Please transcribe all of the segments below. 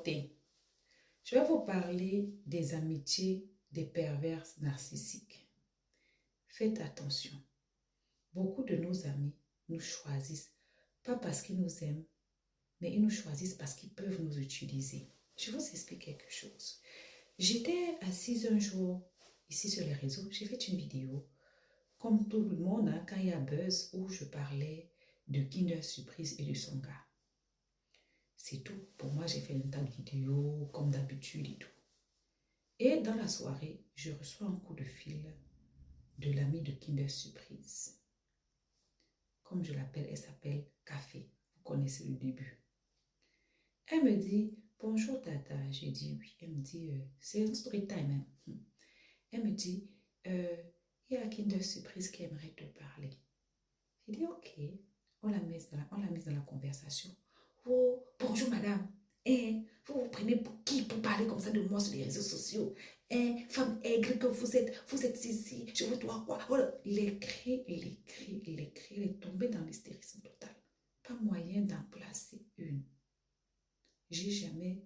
beauté. Je vais vous parler des amitiés des pervers narcissiques. Faites attention. Beaucoup de nos amis nous choisissent, pas parce qu'ils nous aiment, mais ils nous choisissent parce qu'ils peuvent nous utiliser. Je vous explique quelque chose. J'étais assise un jour ici sur les réseaux, j'ai fait une vidéo, comme tout le monde, quand il y a buzz, où je parlais de Kinder Surprise et de son gars. C'est tout. Pour moi, j'ai fait un tas de vidéos, comme d'habitude et tout. Et dans la soirée, je reçois un coup de fil de l'amie de Kinder Surprise. Comme je l'appelle, elle s'appelle Café. Vous connaissez le début. Elle me dit, bonjour Tata. J'ai dit oui. Elle me dit, c'est un story time. Hein. Elle me dit, il y a Kinder Surprise qui aimerait te parler. J'ai dit, ok. On l'a mise dans la conversation. Oh, bonjour madame. Vous vous prenez pour qui pour parler comme ça de moi sur les réseaux sociaux? Femme aigre que vous êtes ici, je vous dois quoi? Oh, les cris, elle est tombée dans l'hystérisme total. Pas moyen d'en placer une. J'ai jamais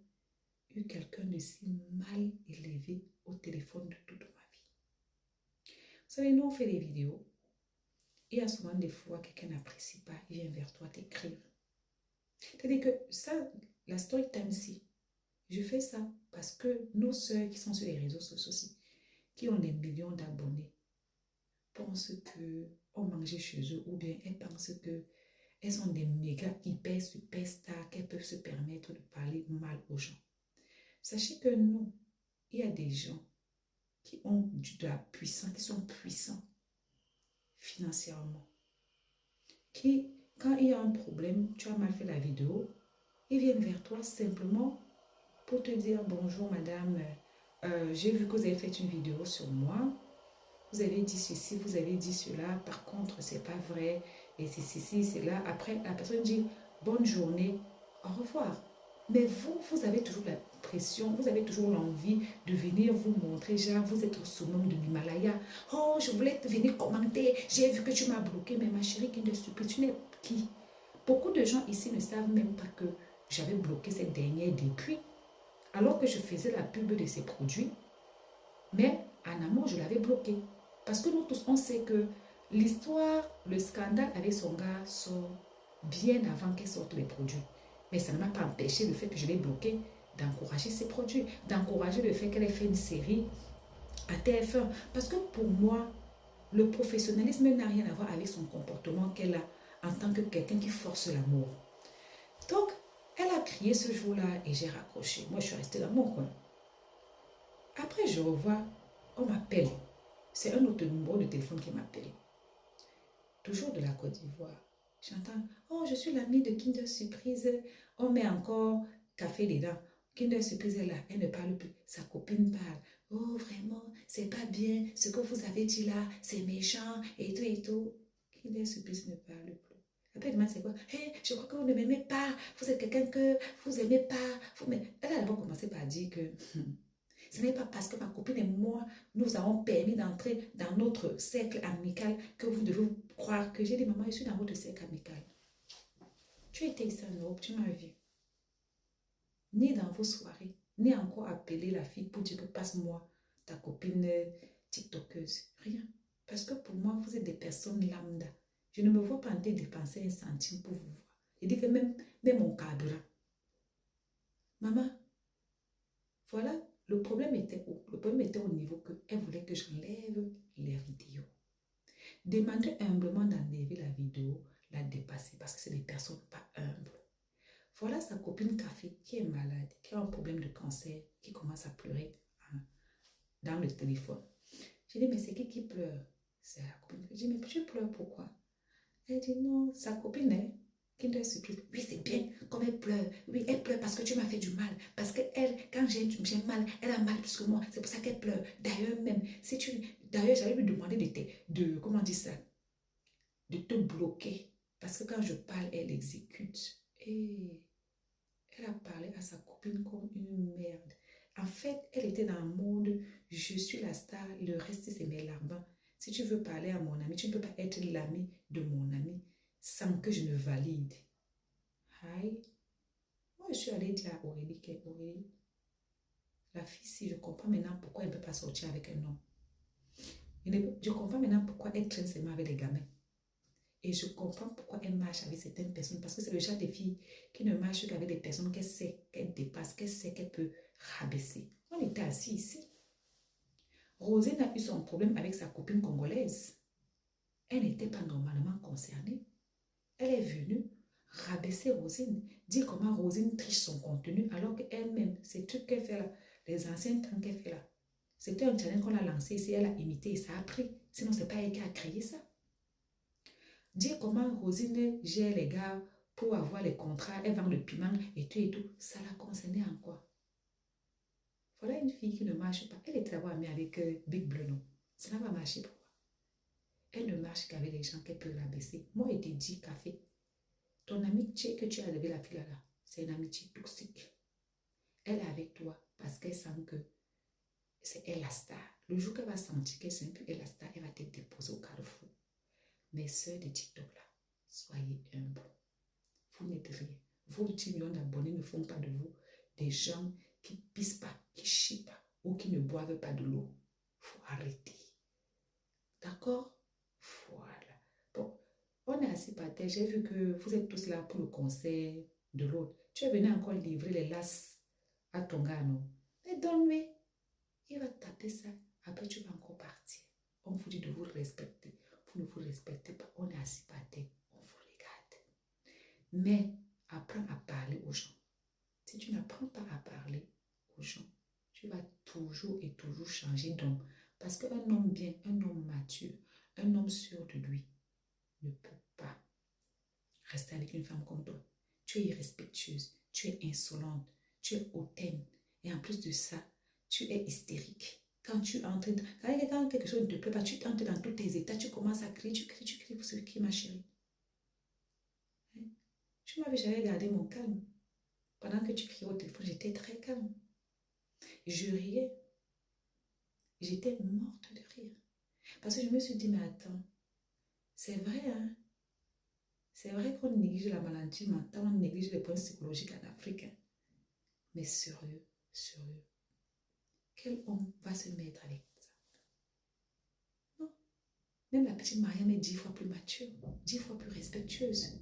eu quelqu'un de si mal élevé au téléphone de toute ma vie. Vous savez, nous on fait des vidéos. Et il y a souvent des fois quelqu'un n'apprécie pas, il vient vers toi t'écrire. C'est-à-dire que ça, la story time ci, je fais ça parce que nos sœurs qui sont sur les réseaux sociaux aussi, qui ont des millions d'abonnés, pensent qu'on mangeait chez eux ou bien elles pensent qu'elles sont des méga hyper super stars, qu'elles peuvent se permettre de parler mal aux gens. Sachez que nous, il y a des gens qui ont de la puissance, qui sont puissants financièrement, qui, quand il y a un problème, tu as mal fait la vidéo, ils viennent vers toi simplement pour te dire bonjour madame, j'ai vu que vous avez fait une vidéo sur moi, vous avez dit ceci, vous avez dit cela, par contre c'est pas vrai, et c'est ceci, c'est là. Après la personne dit bonne journée, au revoir. Mais vous avez toujours la pression, vous avez toujours l'envie de venir vous montrer, genre vous êtes au sommet de l'Himalaya. Oh, je voulais venir commenter, j'ai vu que tu m'as bloqué, mais ma chérie, qui ne stupide, tu n'es qui? Beaucoup de gens ici ne savent même pas que j'avais bloqué cette dernière depuis, alors que je faisais la pub de ces produits, mais en amont, je l'avais bloqué. Parce que nous tous, on sait que l'histoire, le scandale avec son gars sort bien avant qu'elle sorte les produits. Mais ça ne m'a pas empêché le fait que je l'ai bloqué d'encourager ses produits, d'encourager le fait qu'elle ait fait une série à TF1. Parce que pour moi, le professionnalisme n'a rien à voir avec son comportement qu'elle a en tant que quelqu'un qui force l'amour. Donc, elle a crié ce jour-là et j'ai raccroché. Moi, je suis restée dans mon coin. Après, je revois, on m'appelle. C'est un autre numéro de téléphone qui m'appelle. Toujours de la Côte d'Ivoire. J'entends, oh, je suis l'amie de Kinder Surprise. On met encore café dedans. Kinder Surprise est là, elle ne parle plus. Sa copine parle. Oh, vraiment, c'est pas bien. Ce que vous avez dit là, c'est méchant et tout et tout. Kinder Surprise ne parle plus. Après, elle demande c'est quoi? Hey, je crois que vous ne m'aimez pas. Vous êtes quelqu'un que vous n'aimez pas. Elle a d'abord commencé par dire que ce n'est pas parce que ma copine et moi, nous avons permis d'entrer dans notre cercle amical que vous devez croire que j'ai dit, maman, je suis dans votre cercle amical. Tu étais ici en Europe, tu m'as vu. Ni dans vos soirées, ni encore appeler la fille pour dire que passe-moi ta copine tiktokeuse. Rien. Parce que pour moi, vous êtes des personnes lambda. Je ne me vois pas en train de dépenser un centime pour vous voir. Je dis que même mon carburant. Maman, voilà. Le problème était où? Le problème était au niveau qu'elle voulait que j'enlève les vidéos. Demander humblement d'enlever la vidéo, la dépasser, parce que c'est des personnes pas humbles. Voilà sa copine Café qui est malade, qui a un problème de cancer, qui commence à pleurer dans le téléphone. J'ai dit, mais c'est qui pleure? C'est la copine. J'ai dit, mais tu pleures pourquoi? Elle dit, non, sa copine est. Kinder Surprise. Oui, c'est bien, comme elle pleure. Oui, elle pleure parce que tu m'as fait du mal. Parce qu'elle, quand j'ai mal, elle a mal plus que moi. C'est pour ça qu'elle pleure. D'ailleurs, même, si tu... D'ailleurs, j'allais lui demander comment dire ça? De te bloquer. Parce que quand je parle, elle exécute. Et elle a parlé à sa copine comme une merde. En fait, elle était dans le mode, je suis la star, le reste, c'est mes larbins. Si tu veux parler à mon ami, tu ne peux pas être l'ami de mon ami sans que je ne valide. Aïe. Moi, je suis allée dire à Aurélie la fille, si je comprends maintenant pourquoi elle ne peut pas sortir avec un homme. Je comprends maintenant pourquoi elle traîne seulement avec les gamins. Et je comprends pourquoi elle marche avec certaines personnes. Parce que c'est le genre de fille qui ne marche qu'avec des personnes qu'elle sait qu'elle dépasse, qu'elle sait qu'elle peut rabaisser. On était assis ici. Rosine a eu son problème avec sa copine congolaise. Elle n'était pas normalement concernée. Elle est venue rabaisser Rosine, dire comment Rosine triche son contenu, alors qu'elle-même, ces trucs qu'elle fait là, les anciens temps qu'elle fait là, c'était un challenge qu'on a lancé ici, elle a imité et ça a pris. Sinon, ce n'est pas elle qui a créé ça. Dire comment Rosine gère les gars pour avoir les contrats, elle vend le piment et tout, ça la concernait en quoi? Voilà une fille qui ne marche pas. Elle est d'abord amie avec Big Bleu, non? Ça n'a pas marché pour moi. Elle ne marche qu'avec les gens qu'elle peut rabaisser. Moi, je te dis, café. Ton amitié que tu as avec la fille là, c'est une amitié toxique. Elle est avec toi parce qu'elle sent que c'est elle la star. Le jour qu'elle va sentir que c'est un peu elle la star, elle va te déposer au carrefour. Mes soeurs de TikTok là, soyez humbles. Vous n'êtes rien. Vos 10 millions d'abonnés ne font pas de vous des gens qui pissent pas, qui chient pas ou qui ne boivent pas de l'eau. Il faut arrêter. D'accord? Voilà. Bon, on est assis par terre. J'ai vu que vous êtes tous là pour le concert de l'autre. Tu es venu encore livrer les lasses à ton gars, non? Mais donne-lui. Il va taper ça. Après, tu vas encore partir. On vous dit de vous respecter. Vous ne vous respectez pas. On est assis par terre. On vous regarde. Mais apprends à parler aux gens. Si tu n'apprends pas à parler aux gens, tu vas toujours et toujours changer d'homme. Parce qu'un homme bien, un homme mature, un homme sûr de lui, ne peut pas rester avec une femme comme toi. Tu es irrespectueuse, tu es insolente, tu es hautaine. Et en plus de ça, tu es hystérique. Quand quelque chose ne te plaît pas, tu entres dans tous tes états, tu commences à crier, tu cries pour ce qui est ma chérie. Hein? Tu m'avais jamais gardé mon calme. Pendant que tu criais au téléphone, j'étais très calme. Je riais. J'étais morte de rire. Parce que je me suis dit, mais attends, c'est vrai, hein? C'est vrai qu'on néglige la maladie mentale, on néglige les points psychologiques en Afrique. Hein? Mais sérieux, sérieux. Quel homme va se mettre avec ça? Non. Même la petite Mariam est 10 fois plus mature, 10 fois plus respectueuse.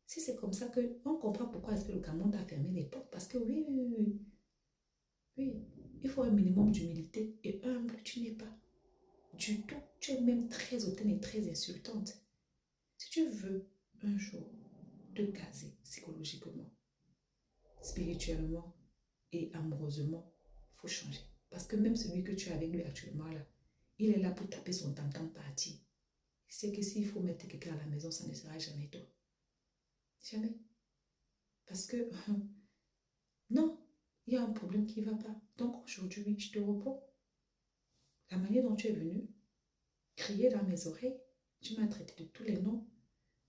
Si c'est comme ça qu'on comprend pourquoi est-ce que le Cameroun a fermé les portes. Parce que oui, il faut un minimum d'humilité. Et humble, tu n'es pas. Du tout. Tu es même très hautaine et très insultante. Si tu veux un jour te caser psychologiquement, spirituellement et amoureusement, il faut changer. Parce que même celui que tu as avec lui actuellement là, il est là pour taper son tam-tam partir. Il sait que s'il faut mettre quelqu'un à la maison, ça ne sera jamais toi. Jamais. Parce que non, il y a un problème qui ne va pas. Donc aujourd'hui, je te réponds. La manière dont tu es venu crier dans mes oreilles, tu m'as traité de tous les noms.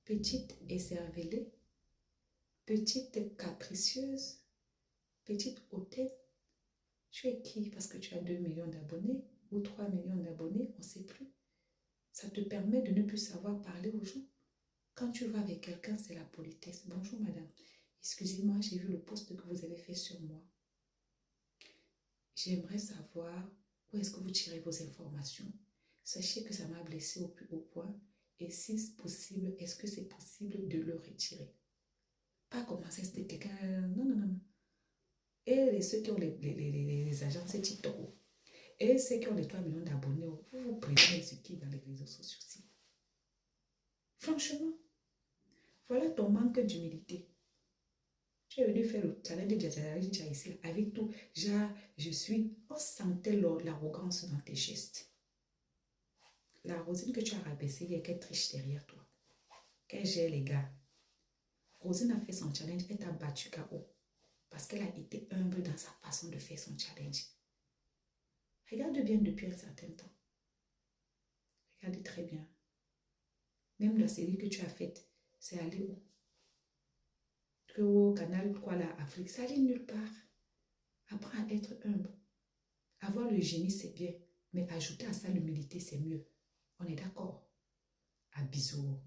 Petite écervelée, petite capricieuse, petite hautaine. Tu es qui? Parce que tu as 2 millions d'abonnés ou 3 millions d'abonnés, on ne sait plus. Ça te permet de ne plus savoir parler aux gens. Quand tu vas avec quelqu'un, c'est la politesse. Bonjour madame, excusez-moi, j'ai vu le post que vous avez fait sur moi. J'aimerais savoir où est-ce que vous tirez vos informations. Sachez que ça m'a blessé au plus haut point. Et si c'est possible, est-ce que c'est possible de le retirer? Pas commencer à c'était quelqu'un... Non, non, non. Et ceux qui ont les agences TikTok, et ceux qui ont les 3 millions d'abonnés, vous vous prenez ce qui est dans les réseaux sociaux aussi. Franchement, voilà ton manque d'humilité. Tu es venu faire le challenge de Djadjadja ici, avec tout. Genre, on sentait l'arrogance dans tes gestes. La Rosine que tu as rabaissée, il y a qu'elle triche derrière toi. Qu'elle gère les gars. Rosine a fait son challenge, elle t'a battu KO. Parce qu'elle a été humble dans sa façon de faire son challenge. Regarde bien depuis un certain temps. Regarde très bien. Même la série que tu as faite, c'est allé où? Que au canal, quoi, la Afrique, ça allait nulle part. Apprends à être humble. Avoir le génie, c'est bien. Mais ajouter à ça l'humilité, c'est mieux. On est d'accord? À bisous.